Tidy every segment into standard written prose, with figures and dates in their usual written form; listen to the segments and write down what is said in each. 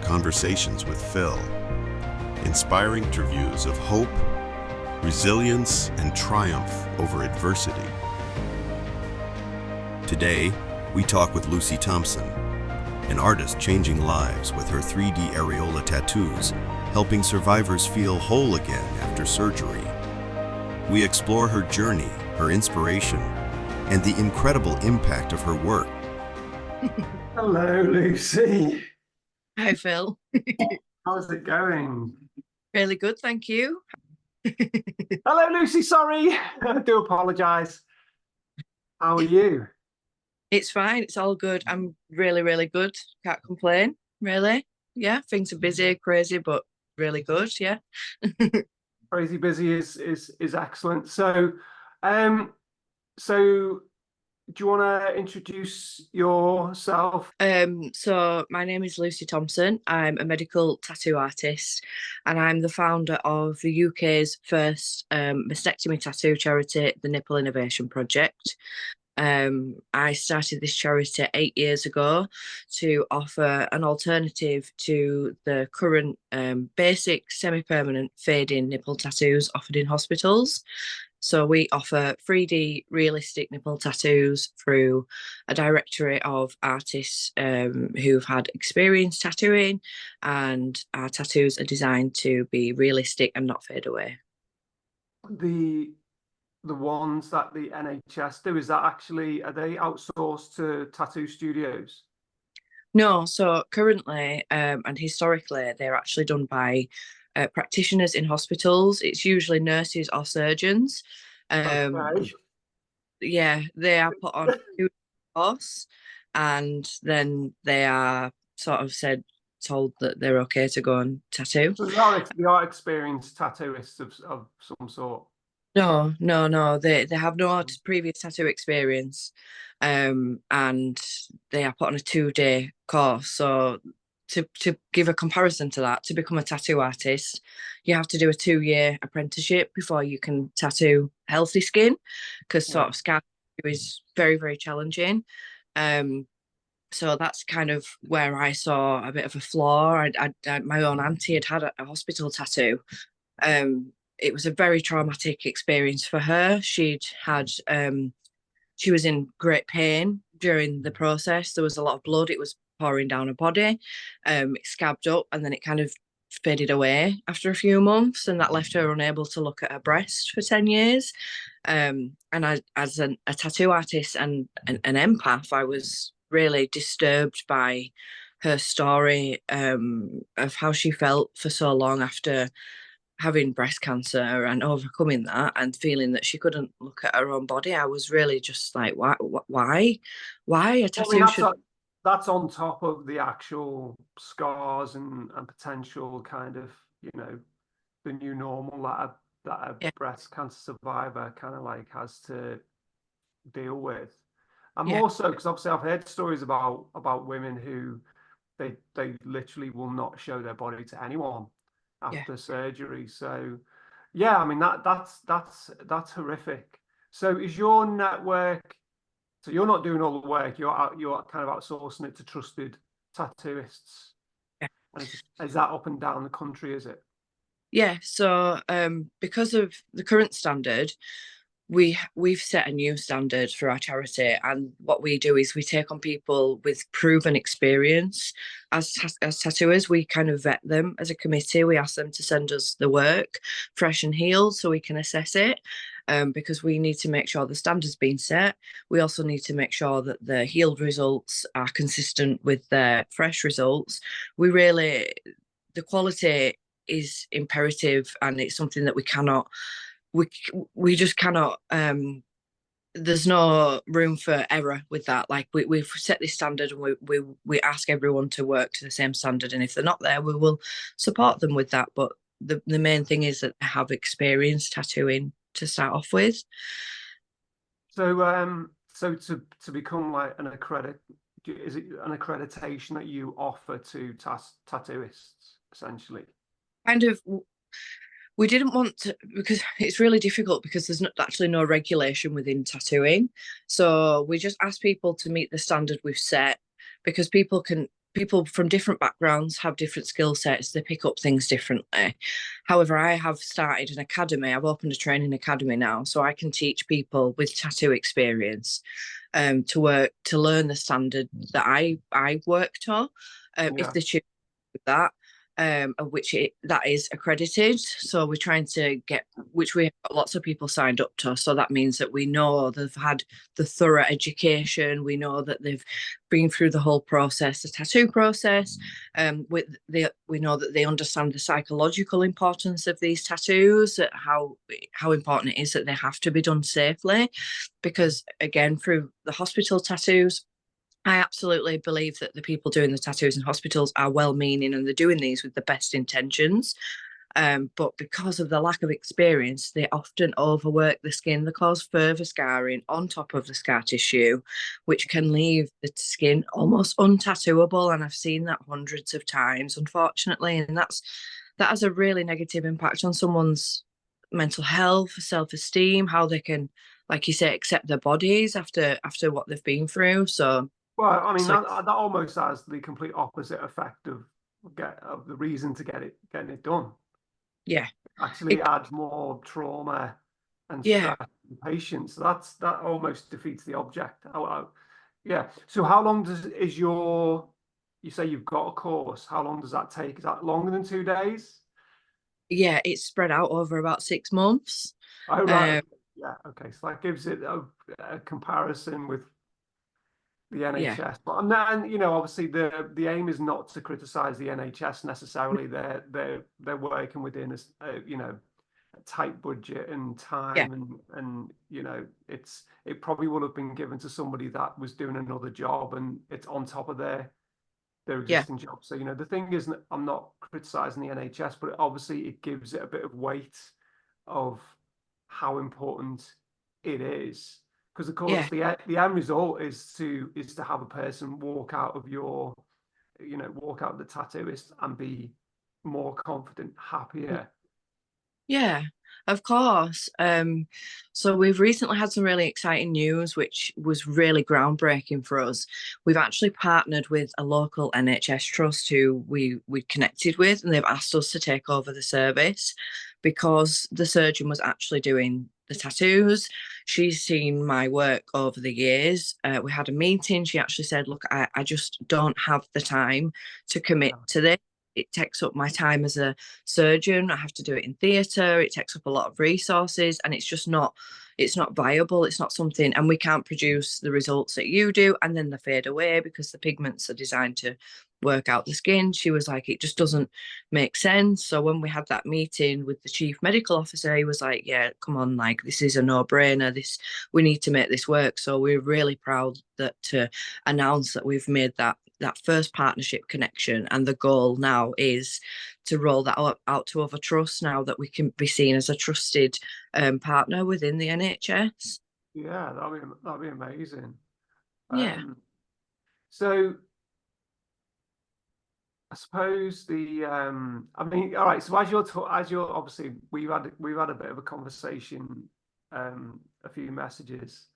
Conversations with Phil, inspiring interviews of hope, resilience, and triumph over adversity. Today, we talk with Lucy Thompson, an artist changing lives with her 3D areola tattoos, helping survivors feel whole again after surgery. We explore her journey, her inspiration, and the incredible impact of her work. Hello, Lucy. Hi, Phil. How's it going? Really good, thank you. Hello, Lucy. Sorry, I do apologise. How are you? It's fine. It's all good. I'm really, really good. Can't complain, really. Yeah, things are busy, crazy, but really good, yeah. Crazy busy is excellent. So, so do you want to introduce yourself? So my name is Lucy Thompson. I'm a medical tattoo artist, and I'm the founder of the UK's first mastectomy tattoo charity, the Nipple Innovation Project. I started this charity 8 years ago to offer an alternative to the current basic semi-permanent fading nipple tattoos offered in hospitals. So we offer 3D realistic nipple tattoos through a directory of artists who've had experience tattooing, and our tattoos are designed to be realistic and not fade away. The ones that the NHS do, are they outsourced to tattoo studios? No, so currently and historically, they're actually done by practitioners in hospitals. It's usually nurses or surgeons. Okay. Yeah, they are put on a course, and then they are sort of told that they're okay to go and tattoo. So they are experienced tattooists of some sort. No. They have no previous tattoo experience, and they are put on a 2-day course. So to give a comparison to that, to become a tattoo artist, you have to do a 2-year apprenticeship before you can tattoo healthy skin, because sort of scar tissue is very, very challenging. So that's kind of where I saw a bit of a flaw. My own auntie had a hospital tattoo. It was a very traumatic experience for her. She was in great pain during the process. There was a lot of blood. It was pouring down her body. It scabbed up, and then it kind of faded away after a few months, and that left her unable to look at her breast for 10 years. And as a tattoo artist and an empath, I was really disturbed by her story of how she felt for so long after having breast cancer and overcoming that and feeling that she couldn't look at her own body. I was really just like, why a tattoo that's on top of the actual scars and potential kind of, the new normal that a breast cancer survivor kind of like has to deal with. And more so because obviously I've heard stories about women who they literally will not show their body to anyone after surgery. So yeah, I mean that's horrific. So is your network, so you're not doing all the work, you're kind of outsourcing it to trusted tattooists? And is that up and down the country, is it? Yeah, so because of the current standard, we've set a new standard for our charity, and what we do is we take on people with proven experience as tattooers. We kind of vet them as a committee. We ask them to send us the work fresh and healed so we can assess it, because we need to make sure the standard's been set. We also need to make sure that the healed results are consistent with the fresh results. The quality is imperative, and it's something that we just cannot, there's no room for error with that. Like we've set this standard, and we ask everyone to work to the same standard, and if they're not there, we will support them with that. But the main thing is that they have experience tattooing to start off with. So to become like is it an accreditation that you offer to tattooists essentially? Kind of. We didn't want to, because it's really difficult because there's actually no regulation within tattooing. So we just asked people to meet the standard we've set, because people can people from different backgrounds have different skill sets. They pick up things differently. However, I have started an academy. I've opened a training academy now, so I can teach people with tattoo experience to learn the standard that I work to, if they choose that, of which that is accredited. So we're trying to get, which we have lots of people signed up to. So that means that we know they've had the thorough education. We know that they've been through the whole process, the tattoo process. We know that they understand the psychological importance of these tattoos, how important it is that they have to be done safely, because again, through the hospital tattoos, I absolutely believe that the people doing the tattoos in hospitals are well-meaning and they're doing these with the best intentions. But because of the lack of experience, they often overwork the skin. They cause further scarring on top of the scar tissue, which can leave the skin almost untattooable. And I've seen that hundreds of times, unfortunately. And that has a really negative impact on someone's mental health, self-esteem, how they can, like you say, accept their bodies after what they've been through. So, well, I mean, so that almost has the complete opposite effect of the reason to getting it done. yeah, Actually adds more trauma and yeah. stress and patience. That almost defeats the object. Yeah. So how long is your? You say you've got a course. How long does that take? Is that longer than 2 days? Yeah, it's spread out over about 6 months. Oh, right. Yeah. Okay. So that gives it a comparison with the Yeah, NHS. But and you know, obviously the aim is not to criticize the NHS necessarily. They're working within a you know, a tight budget and yeah, time, and you know, it probably would have been given to somebody that was doing another job, and it's on top of their yeah, existing job. So you know, the thing is, I'm not criticizing the NHS, but obviously it gives it a bit of weight of how important it is, because of course yeah, the end result is to have a person walk out of walk out of the tattooist and be more confident, happier. yeah, of course. So we've recently had some really exciting news, which was really groundbreaking for us. We've actually partnered with a local NHS trust who we connected with, and they've asked us to take over the service because the surgeon was actually doing the tattoos. She's seen my work over the years. We had a meeting. She actually said, look, I just don't have the time to commit to this. It takes up my time as a surgeon. I have to do it in theatre. It takes up a lot of resources, and it's not viable. It's not something, and we can't produce the results that you do, and then they fade away because the pigments are designed to work out the skin. She was like, it just doesn't make sense. So when we had that meeting with the chief medical officer, he was like, yeah, come on, like this is a no-brainer. We need to make this work. So we're really proud that to announce that we've made that first partnership connection, and the goal now is to roll that out to other trusts now that we can be seen as a trusted partner within the NHS. Yeah, that'd be amazing. Yeah, So I suppose I mean, all right. So as you're obviously we've had a bit of a conversation, a few messages,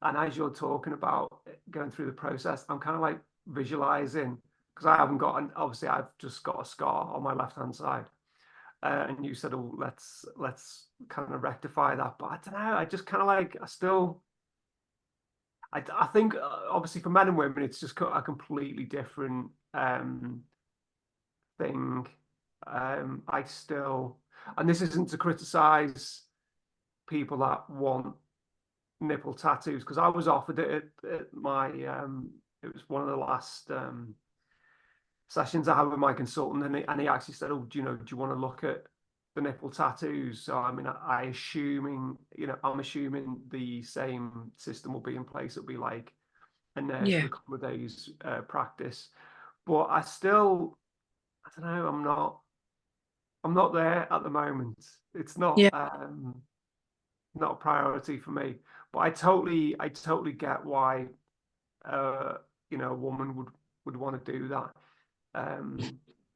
and as you're talking about going through the process, I'm kind of like visualizing, because I haven't got obviously I've just got a scar on my left hand side, and you said, oh, let's kind of rectify that, but I don't know. I just kind of like I think obviously for men and women it's just a completely different thing. I still, and this isn't to criticize people that want nipple tattoos, because I was offered it at my it was one of the last sessions I had with my consultant, and he actually said, oh, do you want to look at the nipple tattoos? So I mean, I'm assuming the same system will be in place. It'll be like a nurse yeah, with a couple of days practice, but I still, I don't know, I'm not there at the moment. It's not yeah. not a priority for me. But I totally get why a woman would want to do that.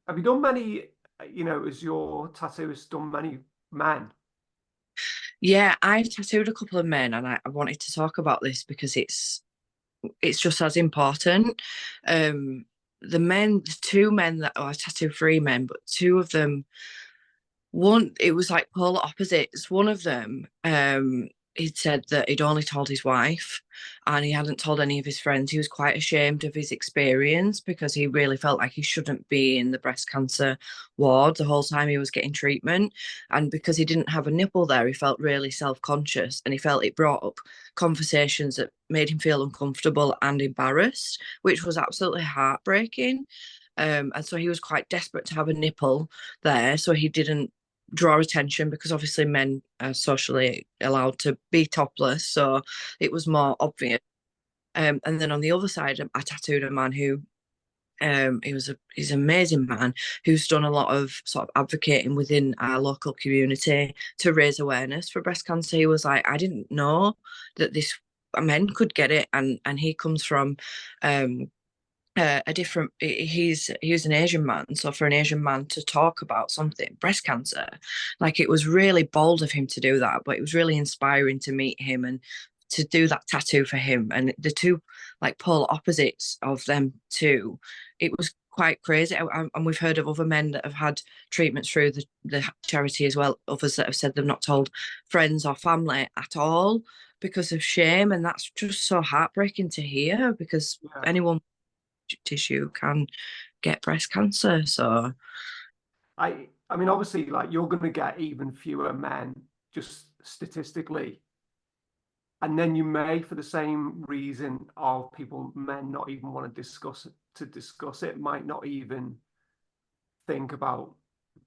Have you done many, as your tattooist done many men? Yeah, I've tattooed a couple of men, and I wanted to talk about this because it's just as important. Um, the two men that are tattoo-free men, but two of them, one, it was like polar opposites. One of them, he'd said that he'd only told his wife and he hadn't told any of his friends. He was quite ashamed of his experience because he really felt like he shouldn't be in the breast cancer ward the whole time he was getting treatment. And because he didn't have a nipple there, he felt really self-conscious, and he felt it brought up conversations that made him feel uncomfortable and embarrassed, which was absolutely heartbreaking. And so he was quite desperate to have a nipple there so he didn't draw attention, because obviously men are socially allowed to be topless, so it was more obvious. And then on the other side, I tattooed a man who he's an amazing man who's done a lot of sort of advocating within our local community to raise awareness for breast cancer. He was like, I didn't know that this men could get it, and he comes from a different, he's an Asian man, so for an Asian man to talk about something, breast cancer, like, it was really bold of him to do that, but it was really inspiring to meet him and to do that tattoo for him. And the two, like, polar opposites of them two, it was quite crazy. And we've heard of other men that have had treatments through the charity as well, others that have said they've not told friends or family at all because of shame, and that's just so heartbreaking to hear, because anyone tissue can get breast cancer. So I mean, obviously, like, you're going to get even fewer men just statistically, and then you may, for the same reason of people, men not even want to discuss it, might not even think about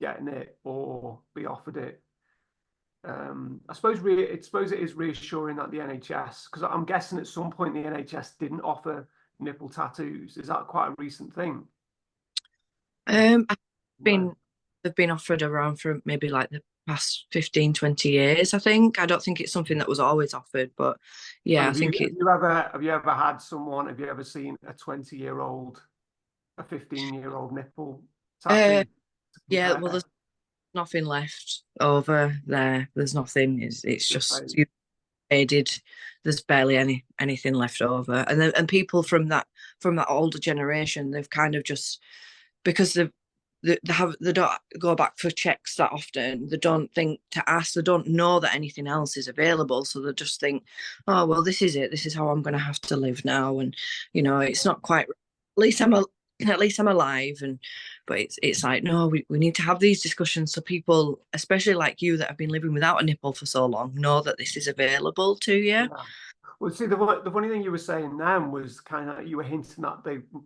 getting it or be offered it. I suppose it is reassuring that the NHS, because I'm guessing at some point the NHS didn't offer nipple tattoos. Is that quite a recent thing? I've been they've been offered around for maybe like the past 15-20 years, I think. I don't think it's something that was always offered, but yeah, I think it. Have you ever had someone? Have you ever seen a 20-year-old, a 15-year-old nipple tattoo? Yeah, well, there's nothing left over there. There's nothing. It's just faded. There's barely anything left over, and people from that older generation, they've kind of just, because they don't go back for checks that often. They don't think to ask. They don't know that anything else is available, so they just think, oh well, this is it. This is how I'm going to have to live now, and it's not quite. At least I'm alive, but it's like, no, we need to have these discussions so people, especially like you that have been living without a nipple for so long, know that this is available to you. Yeah. Well, see, the funny thing you were saying then was kind of, you were hinting that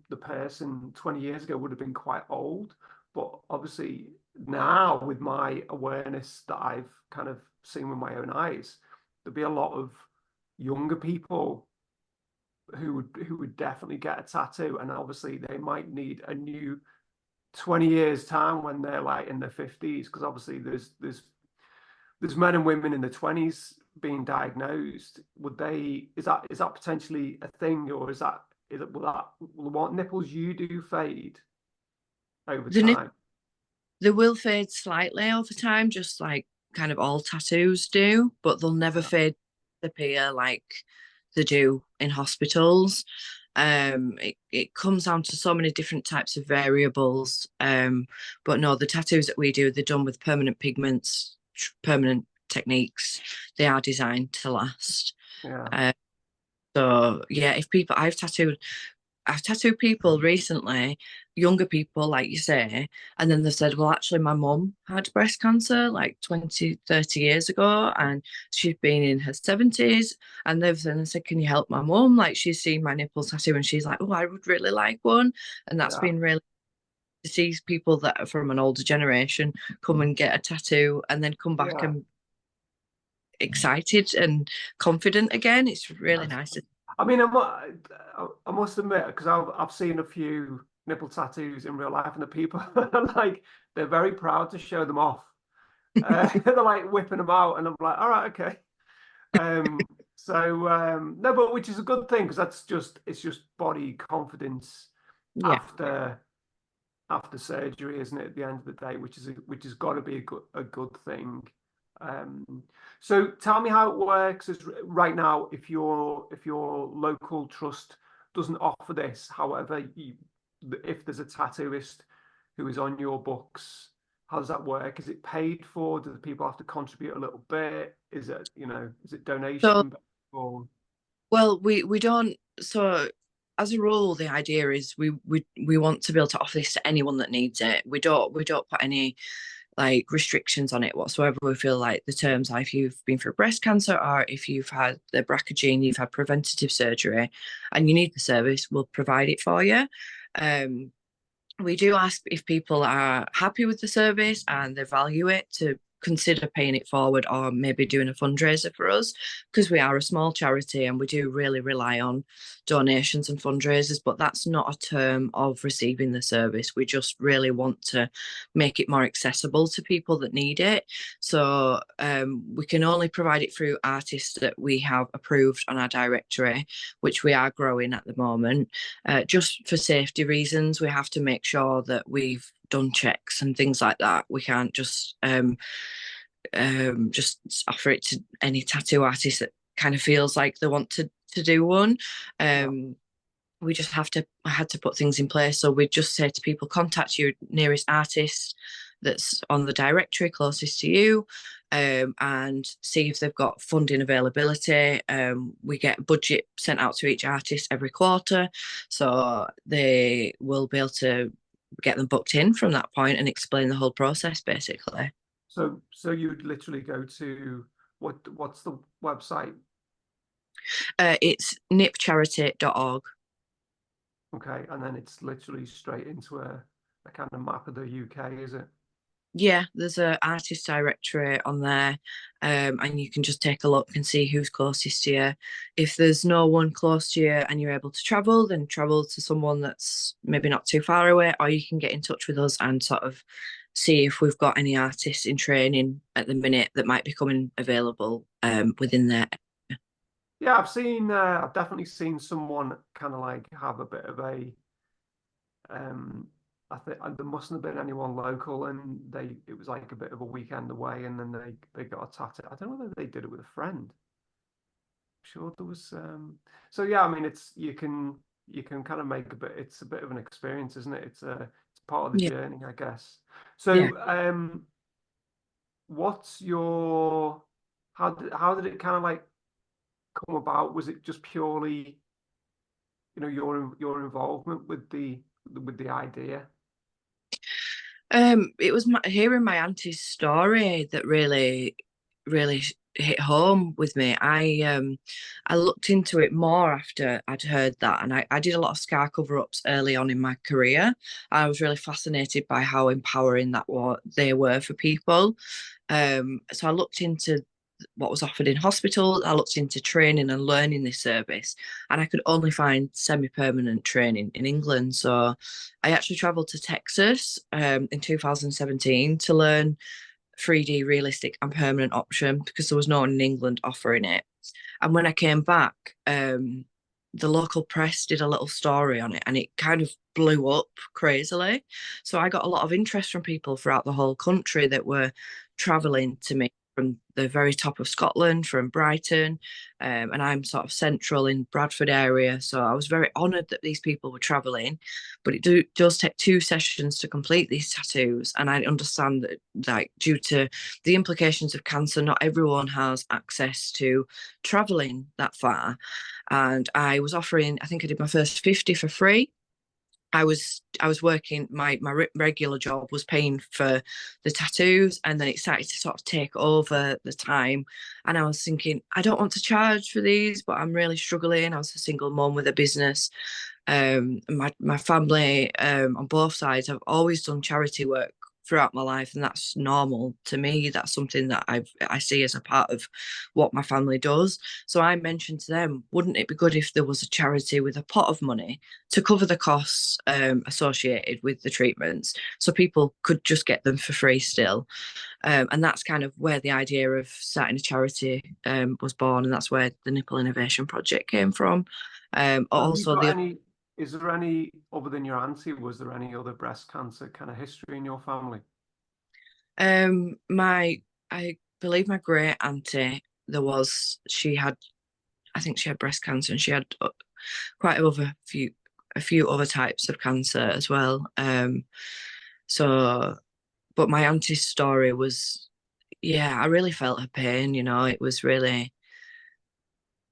the person 20 years ago would have been quite old, but obviously now, with my awareness that I've kind of seen with my own eyes, there'd be a lot of younger people who would definitely get a tattoo, and obviously they might need a new 20 years time when they're like in their 50s, because obviously there's men and women in the 20s being diagnosed. Is that potentially a thing, or will what nipples you do fade over time? They will fade slightly over time, just like kind of all tattoos do, but they'll never fade, disappear like they do in hospitals. It comes down to so many different types of variables. But no, the tattoos that we do, they're done with permanent pigments, permanent techniques. They are designed to last. So yeah, I've tattooed people recently, younger people, like you say, and then they said, well, actually, my mum had breast cancer like 20-30 years ago, and she's been in her 70s. And they've then said, can you help my mum? Like, she's seen my nipple tattoo and she's like, oh, I would really like one. And that's been really to see people that are from an older generation come and get a tattoo and then come back and excited and confident again. It's really nice. I mean, I must admit, because I've seen a few nipple tattoos in real life, and the people like, they're very proud to show them off. They're like whipping them out, and I'm like, all right, okay. No, but which is a good thing, because it's just body confidence after surgery, isn't it? At the end of the day, which has got to be a good thing. So tell me how it works right now. If your local trust doesn't offer this, however, if there's a tattooist who is on your books, how does that work? Is it paid for? Do the people have to contribute a little bit? Is it, is it So, donation or? well, we don't. So, as a rule, the idea is we want to be able to offer this to anyone that needs it. We don't put any like restrictions on it whatsoever. We feel like the terms are if you've been through breast cancer or if you've had the BRCA gene, you've had preventative surgery, and you need the service, we'll provide it for you. We do ask if people are happy with the service and they value it to consider paying it forward or maybe doing a fundraiser for us, because we are a small charity and we do really rely on donations and fundraisers, but that's not a term of receiving the service. We just really want to make it more accessible to people that need it. So we can only provide it through artists that we have approved on our directory, which we are growing at the moment. Just for safety reasons, we have to make sure that we've done checks and things like that. We can't just offer it to any tattoo artist that kind of feels like they want to do one. We just had to put things in place. So we just say to people, contact your nearest artist that's on the directory closest to you, and see if they've got funding availability. We get a budget sent out to each artist every quarter, so they will be able to get them booked in from that point and explain the whole process basically. So you'd literally go to what's the website? It's nipcharity.org. Okay, and then it's literally straight into a kind of map of the UK, is it? Yeah, there's an artist directory on there, and you can just take a look and see who's closest to you. If there's no one close to you and you're able to travel, then travel to someone that's maybe not too far away, or you can get in touch with us and sort of see if we've got any artists in training at the minute that might be coming available within there. Yeah, I've definitely seen someone kind of like have a bit of a, I think there mustn't have been anyone local, and it was like a bit of a weekend away, and then they got a tattoo. I don't know whether they did it with a friend. I'm sure there was, so yeah, I mean, you can kind of make it's a bit of an experience, isn't it? It's part of the Yeah. journey, I guess. So, Yeah. what's your, how did it kind of like come about? Was it just purely, your involvement with the idea? It was hearing my auntie's story that really hit home with me. I looked into it more after I'd heard that, and I did a lot of scar cover-ups early on in my career. I was really fascinated by how empowering they were for people. So I looked into what was offered in hospital. I looked into training and learning this service, and I could only find semi-permanent training in England. So I actually travelled to Texas in 2017 to learn 3D realistic and permanent option, because there was no one in England offering it. And when I came back, the local press did a little story on it, and it kind of blew up crazily. So I got a lot of interest from people throughout the whole country that were travelling to me from the very top of Scotland, from Brighton, and I'm sort of central in Bradford area. So I was very honoured that these people were travelling, but it does take 2 sessions to complete these tattoos. And I understand that, like, due to the implications of cancer, not everyone has access to travelling that far. And I was offering, I think I did my first 50 for free. I was working, my regular job was paying for the tattoos, and then it started to sort of take over the time. And I was thinking, I don't want to charge for these, but I'm really struggling. I was a single mom with a business. My family on both sides have always done charity work throughout my life, and that's normal to me. That's something that I see as a part of what my family does. So I mentioned to them, wouldn't it be good if there was a charity with a pot of money to cover the costs associated with the treatments, so people could just get them for free still. And that's kind of where the idea of starting a charity was born, and that's where the Nipple Innovation Project came from. Also, Is there any, other than your auntie, was there any other breast cancer kind of history in your family? I believe my great auntie, I think she had breast cancer, and she had quite a a few other types of cancer as well. So, but my auntie's story was, yeah, I really felt her pain. It was really,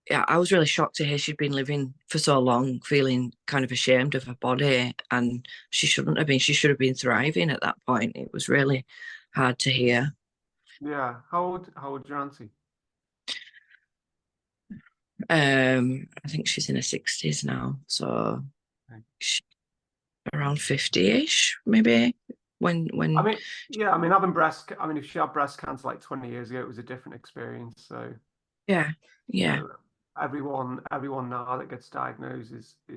yeah, I was really shocked to hear she'd been living for so long, feeling kind of ashamed of her body, and she shouldn't have been. She should have been thriving at that point. It was really hard to hear. Yeah. How old your auntie? I think she's in her 60s now, so Okay. she's around 50-ish, maybe. I When mean, yeah, I mean, if she had breast cancer like 20 years ago, it was a different experience. So, yeah, you yeah, know, everyone now that gets diagnosed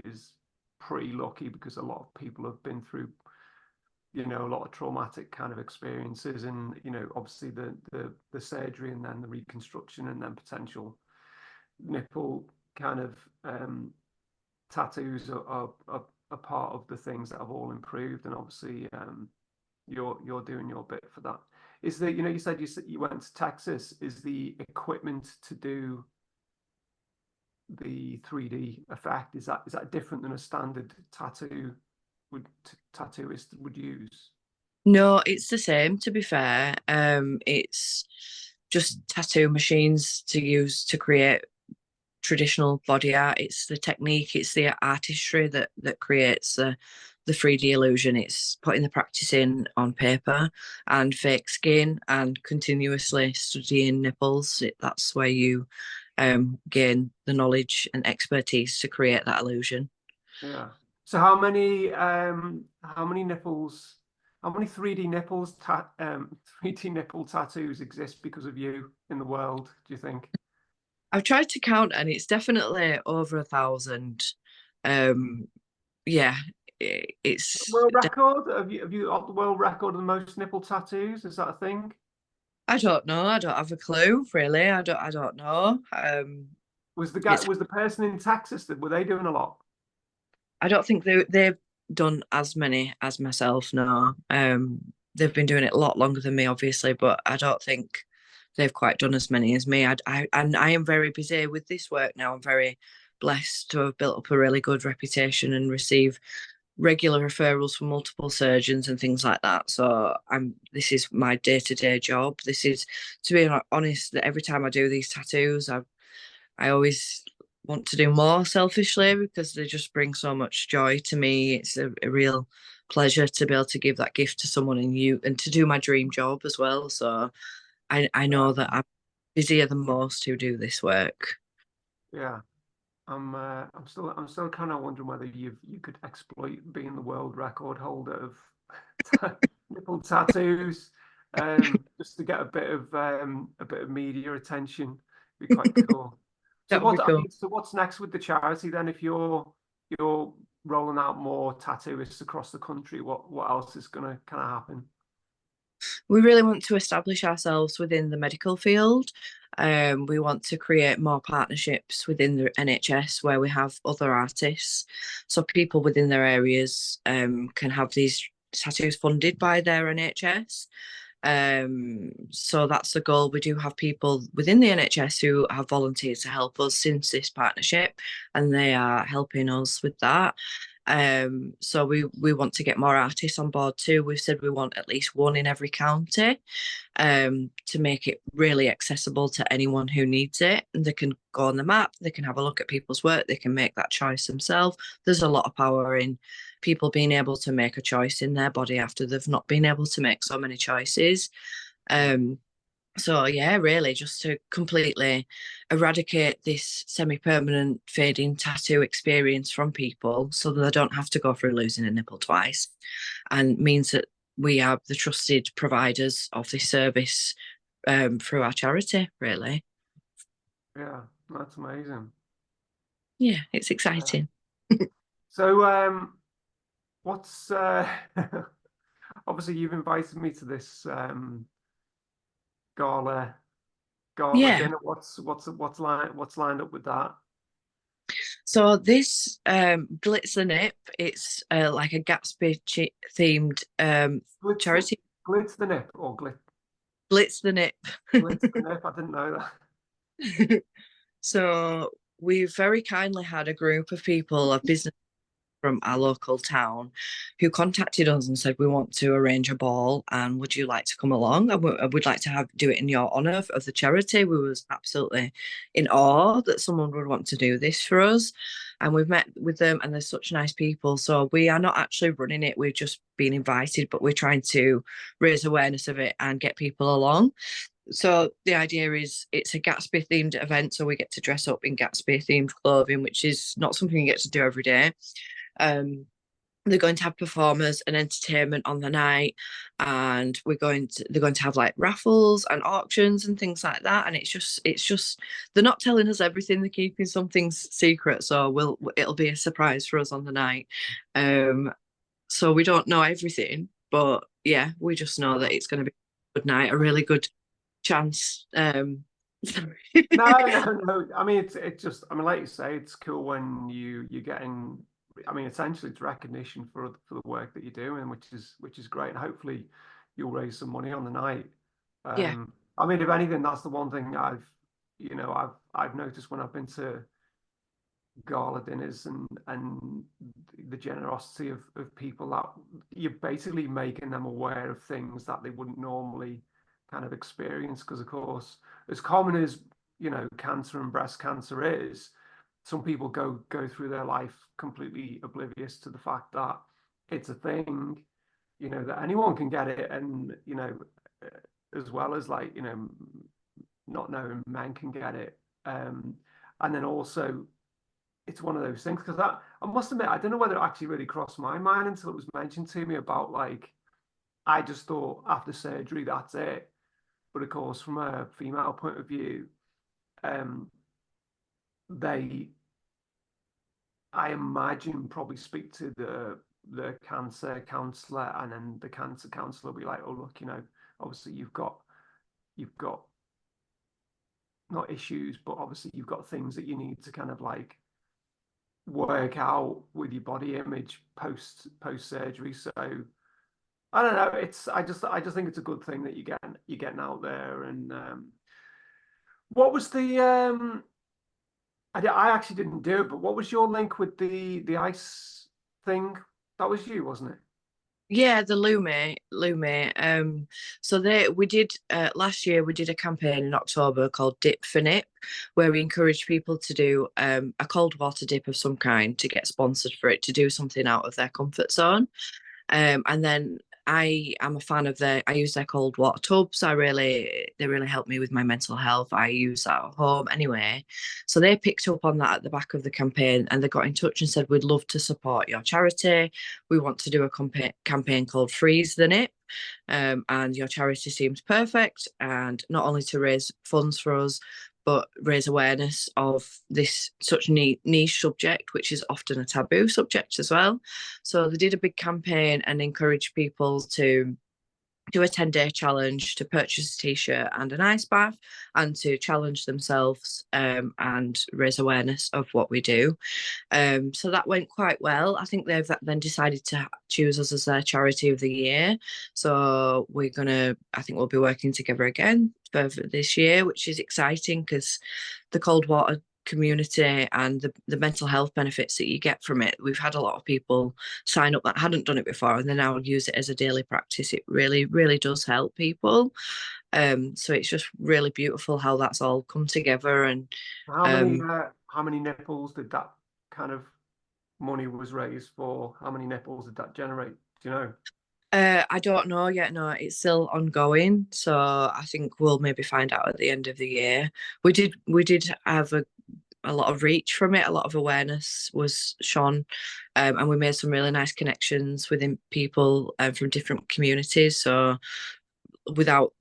is pretty lucky because a lot of people have been through, a lot of traumatic kind of experiences, and obviously the surgery and then the reconstruction and then potential nipple kind of tattoos are part of the things that have all improved, and obviously you're doing your bit for that. Is the you said you went to Texas. Is the equipment to do the 3D effect, is that different than a standard tattooist would use? no, it's the same. To be fair, it's just tattoo machines to use to create traditional body art. It's the technique, it's the artistry that creates the 3D illusion. It's putting the practice in on paper and fake skin and continuously studying nipples. That's where you gain the knowledge and expertise to create that illusion. Yeah. So how many nipples, how many 3D 3D nipple tattoos exist because of you in the world, do you think? I've tried to count and it's definitely over 1,000. Um, yeah, it's. World record? Have you got the world record of the most nipple tattoos? Is that a thing? I don't know. I don't have a clue, really. I don't know. It's. Was the person in Texas that were they doing a lot? I don't think they've done as many as myself. No. They've been doing it a lot longer than me, obviously, but I don't think they've quite done as many as me. And I am very busy with this work now. I'm very blessed to have built up a really good reputation and receive regular referrals from multiple surgeons and things like that. So this is my day-to-day job. This is, to be honest, that every time I do these tattoos, I always want to do more selfishly because they just bring so much joy to me. It's a real pleasure to be able to give that gift to someone and to do my dream job as well. So I Yeah. know that I'm busier than most who do this work. Yeah. I'm still kind of wondering whether you could exploit being the world record holder of nipple tattoos, just to get a bit of media attention. Be quite cool. So That would be I cool. mean, so what's next with the charity then? If you're rolling out more tattooists across the country, what else is gonna kind of happen? We really want to establish ourselves within the medical field. We want to create more partnerships within the NHS where we have other artists, so people within their areas can have these tattoos funded by their NHS. So that's the goal. We do have people within the NHS who have volunteered to help us since this partnership, and they are helping us with that. So we want to get more artists on board too. We've said we want at least one in every county, to make it really accessible to anyone who needs it. And they can go on the map, they can have a look at people's work, they can make that choice themselves. There's a lot of power in people being able to make a choice in their body after they've not been able to make so many choices. So yeah, really just to completely eradicate this semi-permanent fading tattoo experience from people so that they don't have to go through losing a nipple twice, and means that we are the trusted providers of this service through our charity, really. Yeah, that's amazing. Yeah, it's Yeah. exciting. So what's obviously you've invited me to this gala Yeah. dinner. What's lined up with that? So this Glitz the Nip, it's like a Gatsby themed Glitz the, charity. glitz the nip or Blitz the Nip. glitz the nip? I didn't know that. So we've very kindly had a group of people, of business from our local town who contacted us and said, we want to arrange a ball and would you like to come along? And we'd like to do it in your honour of the charity. We was absolutely in awe that someone would want to do this for us. And we've met with them and they're such nice people. So we are not actually running it. We've just been invited, but we're trying to raise awareness of it and get people along. So the idea is it's a Gatsby themed event, so we get to dress up in Gatsby themed clothing, which is not something you get to do every day. They're going to have performers and entertainment on the night, and they're going to have like raffles and auctions and things like that. And it's just they're not telling us everything, they're keeping some things secret, so it'll be a surprise for us on the night. So we don't know everything, but yeah, we just know that it's going to be a good night, a really good chance. No. I mean, it's just, I mean, like you say, it's cool when you're getting, I mean, essentially it's recognition for the work that you're doing, which is great. And hopefully you'll raise some money on the night. Yeah. I mean, if anything, that's the one thing I've noticed when I've been to gala dinners and the generosity of people, that you're basically making them aware of things that they wouldn't normally kind of experience. Because of course, as common as cancer and breast cancer is, some people go through their life completely oblivious to the fact that it's a thing, that anyone can get it, and as well as like not knowing men can get it, and then also it's one of those things, because I must admit, I don't know whether it actually really crossed my mind until it was mentioned to me about, like, I just thought after surgery that's it. But of course, from a female point of view, they, I imagine, probably speak to the cancer counselor, and then the cancer counselor will be like, oh look, obviously you've got not issues, but obviously you've got things that you need to kind of like work out with your body image post surgery. So I don't know. I just think it's a good thing that you're getting out there. And what was the I actually didn't do it, but what was your link with the ice thing? That was you, wasn't it? Yeah, the Lume. So we did last year we did a campaign in October called Dip for Nip, where we encouraged people to do a cold water dip of some kind to get sponsored for it, to do something out of their comfort zone. And then I am a fan of I use their cold water tubs. They really help me with my mental health. I use that at home anyway. So they picked up on that at the back of the campaign, and they got in touch and said, we'd love to support your charity. We want to do a campaign called Freeze the Nip. And your charity seems perfect, and not only to raise funds for us, but raise awareness of this such niche subject, which is often a taboo subject as well. So they did a big campaign and encouraged people to do a 10-day challenge, to purchase a t-shirt and an ice bath, and to challenge themselves and raise awareness of what we do. So that went quite well. I think they've then decided to choose us as their charity of the year. So I think we'll be working together again for this year, which is exciting because the cold water community and the mental health benefits that you get from it. We've had a lot of people sign up that hadn't done it before, and they now use it as a daily practice. It really, really does help people. So it's just really beautiful how that's all come together. And how many nipples did that kind of money was raised for? How many nipples did that generate? Do you know? I don't know yet. No, it's still ongoing. So I think we'll maybe find out at the end of the year. We did have a lot of reach from it. A lot of awareness was shown, and we made some really nice connections within people from different communities. So without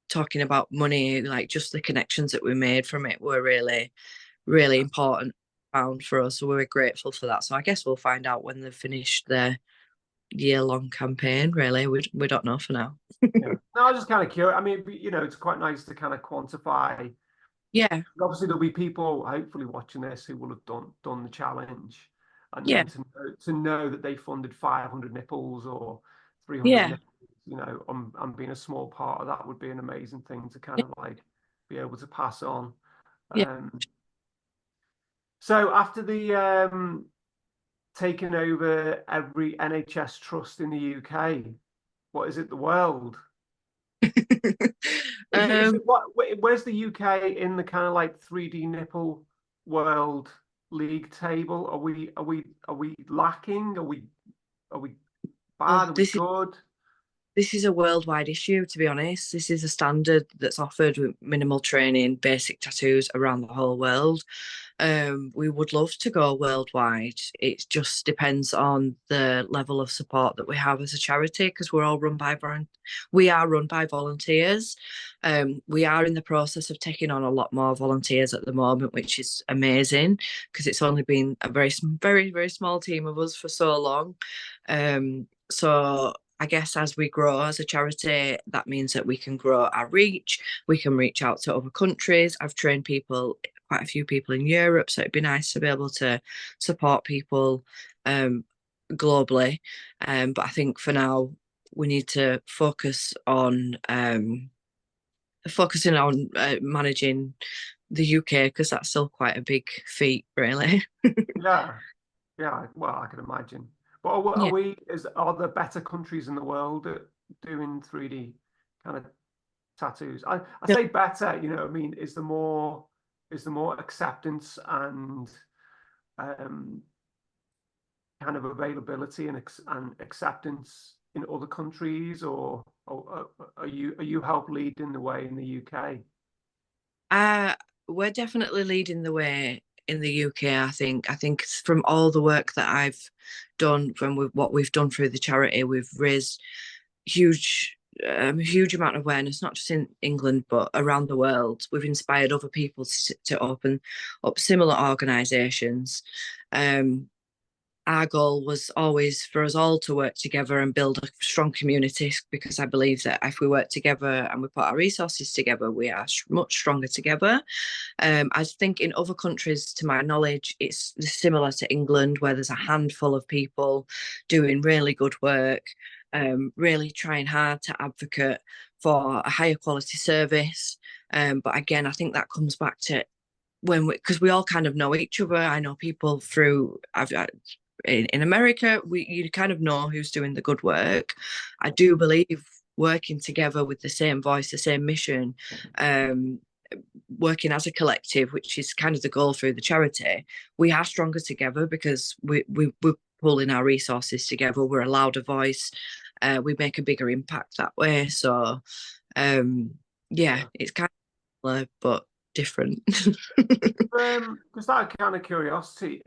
talking about money, like just the connections that we made from it were really, really important found for us. So we were grateful for that. So I guess we'll find out when they've finished their year-long campaign. Really, we don't know for now. Yeah. No, I was just kind of curious. I mean, it's quite nice to kind of quantify. Yeah. Obviously, there'll be people hopefully watching this who will have done the challenge, and Yeah. then to know that they funded 500 nipples or 300 Yeah. nipples, on being a small part of that would be an amazing thing to kind of like be able to pass on. Yeah. So after the taken over every NHS trust in the UK. What is it? The world? Is it what? Where's the UK in the kind of like 3D nipple world league table? Are we lacking? Are we oh, bad? Are we good? this is a worldwide issue, to be honest. This is a standard that's offered with minimal training, basic tattoos around the whole world. We would love to go worldwide. It just depends on the level of support that we have as a charity, because we are run by volunteers. We are in the process of taking on a lot more volunteers at the moment, which is amazing because it's only been a very, very small team of us for so long. So I guess as we grow as a charity, that means that we can grow our reach. We can reach out to other countries. I've trained quite a few people in Europe, so it'd be nice to be able to support people globally. But I think for now we need to focusing on managing the UK, because that's still quite a big feat, really. Yeah, yeah. Well, I can imagine. But Yeah. are there better countries in the world at doing 3D kind of tattoos? I say better, I mean, is there more acceptance and um, kind of availability and acceptance in other countries, or are you help leading the way in the UK? We're definitely leading the way in the UK. I think from all the work that I've done, what we've done through the charity, we've raised huge amount of awareness, not just in England but around the world. We've inspired other people to open up similar organisations. Our goal was always for us all to work together and build a strong community, because I believe that if we work together and we put our resources together, we are much stronger together. I think in other countries, to my knowledge, it's similar to England, where there's a handful of people doing really good work, really trying hard to advocate for a higher quality service. But again, I think that comes back to because we all kind of know each other. I know people in America, you kind of know who's doing the good work. I do believe working together with the same voice, the same mission, working as a collective, which is kind of the goal through the charity, we are stronger together because we're pulling our resources together. We're a louder voice. We make a bigger impact that way. So, it's kind of similar, but different. Just out of kind of curiosity,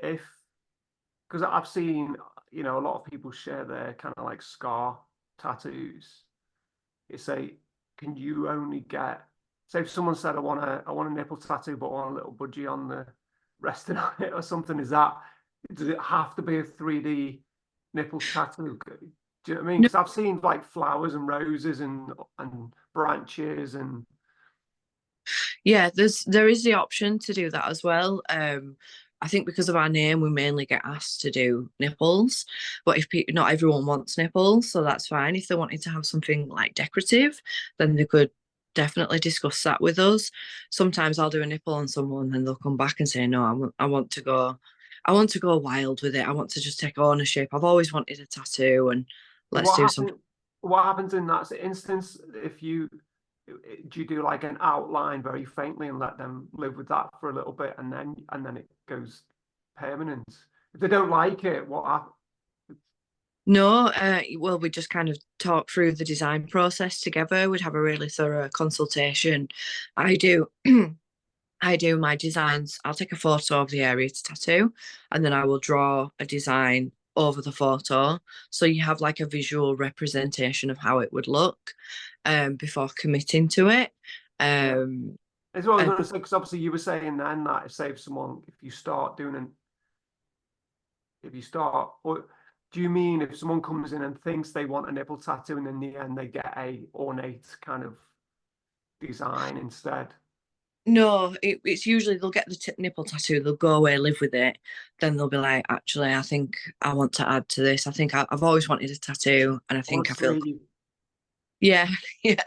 because I've seen, a lot of people share their kind of like scar tattoos. You say, can you only get, say if someone said, I want a nipple tattoo, but I want a little budgie on the resting on it or something, does it have to be a 3D nipple tattoo? Do you know what I mean? Because I've seen like flowers and roses and branches and Yeah, there is the option to do that as well. I think because of our name, we mainly get asked to do nipples. But if not everyone wants nipples, so that's fine. If they wanted to have something like decorative, then they could definitely discuss that with us. Sometimes I'll do a nipple on someone, and they'll come back and say, "No, I want to go, wild with it. I want to just take ownership. I've always wanted a tattoo, and let's do something." What happens in that instance if do you do like an outline very faintly and let them live with that for a little bit, and then it goes permanent? If they don't like it, what happens? No, well, we just kind of talk through the design process together. We'd have a really thorough consultation. I do I do my designs. I'll take a photo of the area to tattoo, and then I will draw a design over the photo. So you have like a visual representation of how it would look before committing to it. That's what I was going to say, because obviously you were saying then that if you start doing or do you mean if someone comes in and thinks they want a nipple tattoo and in the end they get a ornate kind of design instead? No, it's usually they'll get the nipple tattoo, they'll go away, live with it, then they'll be like, actually, I think I want to add to this. I think I've always wanted a tattoo, and I think I feel, Yeah, yeah,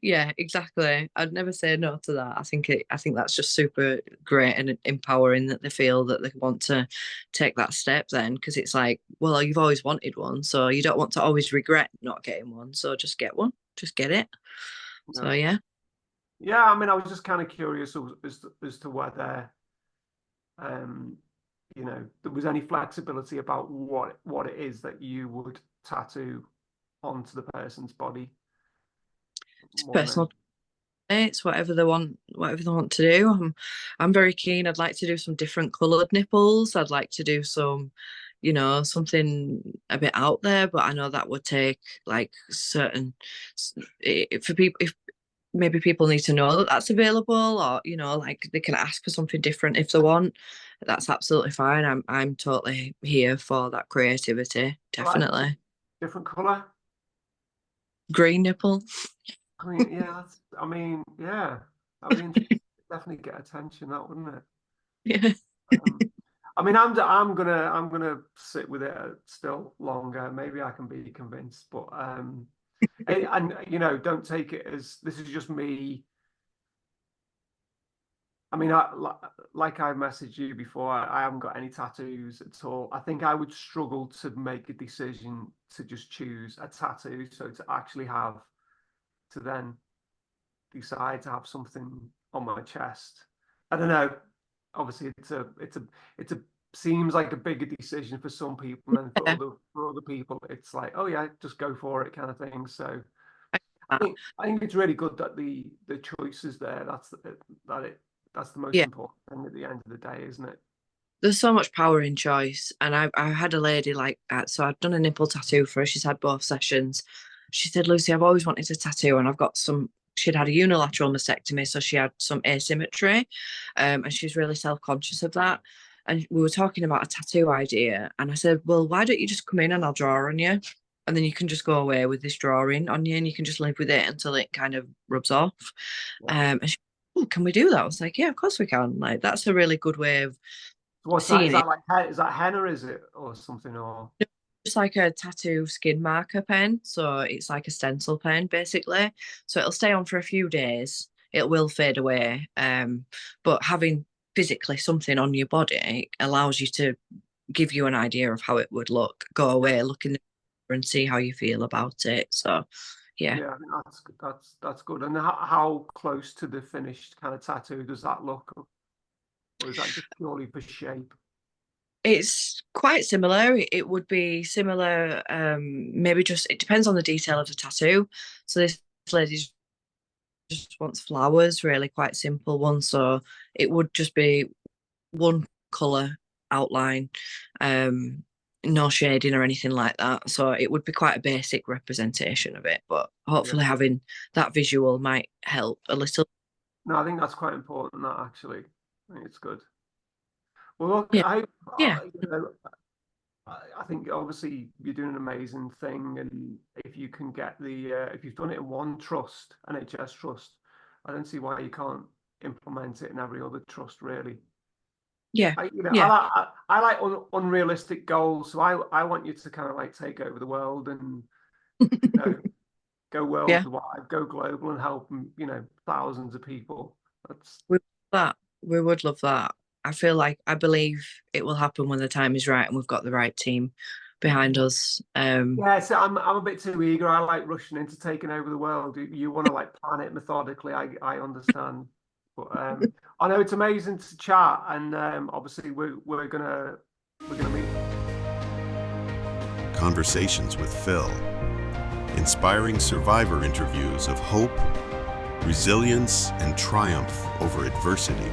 yeah, exactly. I'd never say no to that. I think that's just super great and empowering that they feel that they want to take that step then, because it's like, well, you've always wanted one, so you don't want to always regret not getting one. So just get one, just get it. So Yeah. yeah. Yeah, I mean, I was just kind of curious as to whether, you know, there was any flexibility about what it is that you would tattoo onto the person's body It's more than personal. It's whatever they want to do. I'm very keen. I'd like to do some different coloured nipples. I'd like to do some, you know, something a bit out there, but I know that would take like certain for people, if maybe people need to know that that's available, or you know, like they can ask for something different if they want. That's absolutely fine. I'm totally here for that creativity. like Definitely. different color. Green nipple. I mean, yeah, I mean, yeah, that would definitely get attention, that wouldn't it? Yeah. Um, I mean, I'm gonna sit with it still longer. Maybe I can be convinced, but and you know, don't take it as this is just me. I mean, like I messaged you before, I haven't got any tattoos at all. I think I would struggle to make a decision to just choose a tattoo. So to actually have to then decide to have something on my chest, I don't know. Obviously, it's a seems like a bigger decision for some people, and Yeah. for other people, it's like, oh yeah, just go for it, kind of thing. So Uh, I think it's really good that the choice is there. That's the most yeah. important thing at the end of the day, isn't it? There's so much power in choice. And I had a lady like that. So I'd done a nipple tattoo for her. She's had both sessions. She said, Lucy, I've always wanted a tattoo and I've got some. She'd had a unilateral mastectomy, so she had some asymmetry. And she's really self-conscious of that. And we were talking about a tattoo idea. And I said, well, why don't you just come in and I'll draw on you? And then you can just go away with this drawing on you and you can just live with it until it kind of rubs off. Yeah. And she, oh, can we do that? I was like, yeah, of course we can. Like, that's a really good way of So what's that? seeing it. Is that henna? Is it or something? Or Just like a tattoo skin marker pen. So it's like a stencil pen, basically. So it'll stay on for a few days. It will fade away. But having physically something on your body allows you to give you an idea of how it would look. Go away, look in the mirror and see how you feel about it. So yeah. yeah, I mean, that's good. And how close to the finished kind of tattoo does that look, or is that just purely for shape? It's quite similar. It would be similar, maybe just it depends on the detail of the tattoo. So this lady just wants flowers, really quite simple one. So it would just be one colour outline, no shading or anything like that. So it would be quite a basic representation of it, but hopefully Yeah. having that visual might help a little. No, I think that's quite important. That actually, I think it's good. Well, look, Yeah, yeah, you know, I think obviously you're doing an amazing thing, and if you can get if you've done it in one trust, NHS trust, I don't see why you can't implement it in every other trust, really. yeah, You know, yeah, I like unrealistic goals, so I want you to kind of like take over the world and you know go yeah. worldwide, go global, and help you know thousands of people. That's We would love that. We would love that. I believe it will happen when the time is right and we've got the right team behind us. yeah. So I'm a bit too eager. I like rushing into taking over the world. You want to like plan it methodically. I understand, but I know it's amazing to chat, and obviously we're gonna meet. Conversations with Phil. Inspiring survivor interviews of hope, resilience, and triumph over adversity.